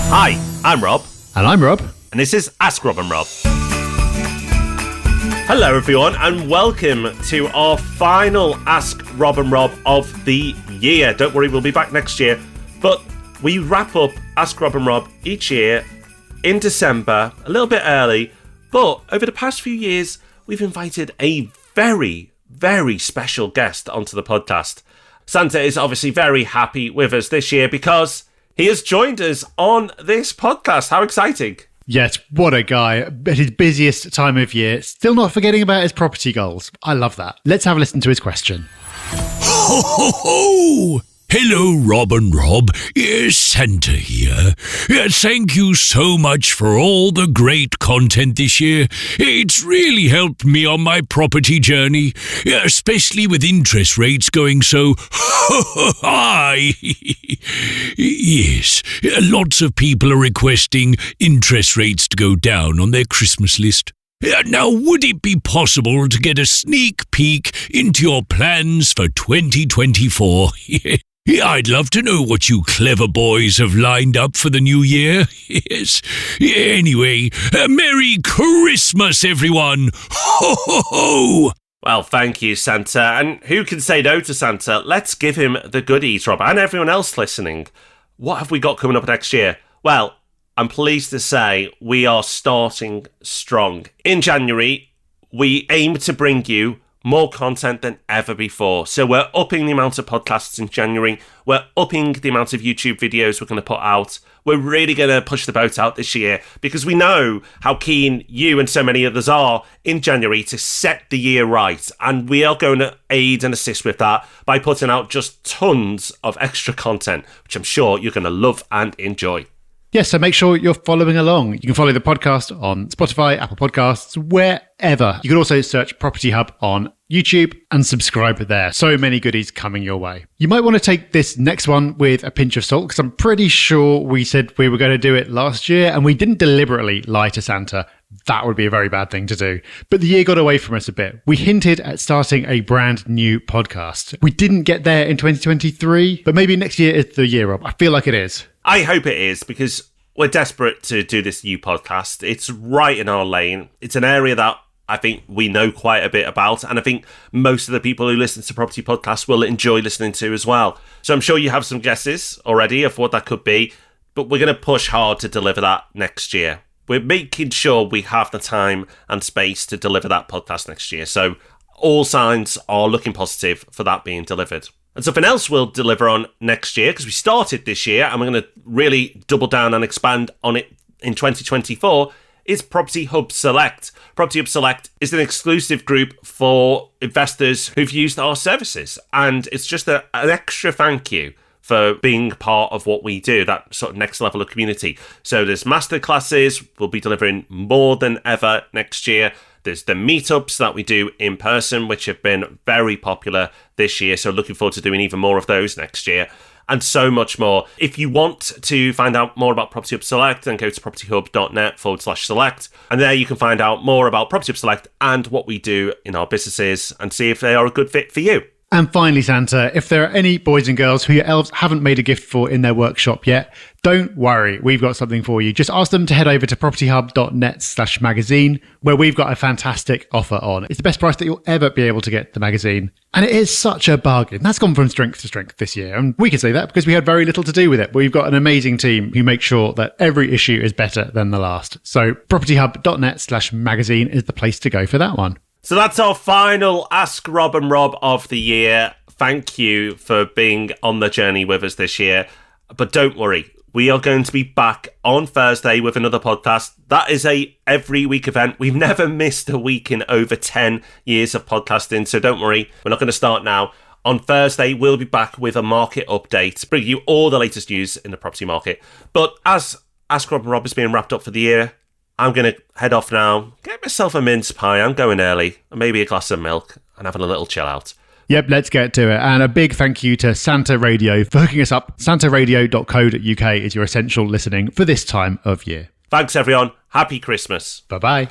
Hi, I'm Rob. And I'm Rob. And this is Ask Rob and Rob. Hello everyone and welcome to our final Ask Rob and Rob of the year. Don't worry, we'll be back next year. But we wrap up Ask Rob and Rob each year in December, a little bit early. But over the past few years, we've invited a very, very special guest onto the podcast. Santa is obviously very happy with us this year because he has joined us on this podcast. How exciting. Yes, what a guy. At his busiest time of year, still not forgetting about his property goals. I love that. Let's have a listen to his question. Ho, ho, ho! Hello, Rob and Rob. Santa here. Thank you so much for all the great content this year. It's really helped me on my property journey, especially with interest rates going so high. Yes, lots of people are requesting interest rates to go down on their Christmas list. Now, would it be possible to get a sneak peek into your plans for 2024? I'd love to know what you clever boys have lined up for the new year. Yes. Anyway, Merry Christmas, everyone. Ho, ho, ho. Well, thank you, Santa. And who can say no to Santa? Let's give him the goodies, Rob, and everyone else listening. What have we got coming up next year? Well, I'm pleased to say we are starting strong. In January, we aim to bring you more content than ever before. So we're upping the amount of podcasts in January. We're upping the amount of YouTube videos we're going to put out. We're really going to push the boat out this year because we know how keen you and so many others are in January to set the year right. And we are going to aid and assist with that by putting out just tons of extra content, which I'm sure you're going to love and enjoy. Yes, so make sure you're following along. You can follow the podcast on Spotify, Apple Podcasts, wherever. You can also search Property Hub on YouTube and subscribe there. So many goodies coming your way. You might want to take this next one with a pinch of salt because I'm pretty sure we said we were going to do it last year and we didn't deliberately lie to Santa. That would be a very bad thing to do. But the year got away from us a bit. We hinted at starting a brand new podcast. We didn't get there in 2023, but maybe next year is the year, Rob. I feel like it is. I hope it is because we're desperate to do this new podcast. It's right in our lane. It's an area that I think we know quite a bit about, and I think most of the people who listen to property podcasts will enjoy listening to as well. So I'm sure you have some guesses already of what that could be, but we're going to push hard to deliver that next year. We're making sure we have the time and space to deliver that podcast next year. So all signs are looking positive for that being delivered. And something else we'll deliver on next year, because we started this year and we're going to really double down and expand on it in 2024, is Property Hub Select. Property Hub Select is an exclusive group for investors who've used our services. And it's just an extra thank you for being part of what we do, that sort of next level of community. So there's masterclasses, we'll be delivering more than ever next year. There's the meetups that we do in person, which have been very popular this year. So looking forward to doing even more of those next year. And so much more. If you want to find out more about Property Hub Select, then go to propertyhub.net/select. And there you can find out more about Property Hub Select and what we do in our businesses and see if they are a good fit for you. And finally, Santa, if there are any boys and girls who your elves haven't made a gift for in their workshop yet, don't worry, we've got something for you. Just ask them to head over to propertyhub.net/magazine, where we've got a fantastic offer on. It's the best price that you'll ever be able to get the magazine. And it is such a bargain. That's gone from strength to strength this year. And we can say that because we had very little to do with it. But we've got an amazing team who make sure that every issue is better than the last. So propertyhub.net/magazine is the place to go for that one. So that's our final Ask Rob and Rob of the year. Thank you for being on the journey with us this year. But don't worry, we are going to be back on Thursday with another podcast. That is a every week event. We've never missed a week in over 10 years of podcasting. So don't worry, we're not going to start now. On Thursday, we'll be back with a market update, bring you all the latest news in the property market. But as Ask Rob and Rob is being wrapped up for the year, I'm going to head off now, get myself a mince pie. I'm going early, and maybe a glass of milk, and having a little chill out. Yep, let's get to it. And a big thank you to Santa Radio for hooking us up. santaradio.co.uk is your essential listening for this time of year. Thanks, everyone. Happy Christmas. Bye-bye.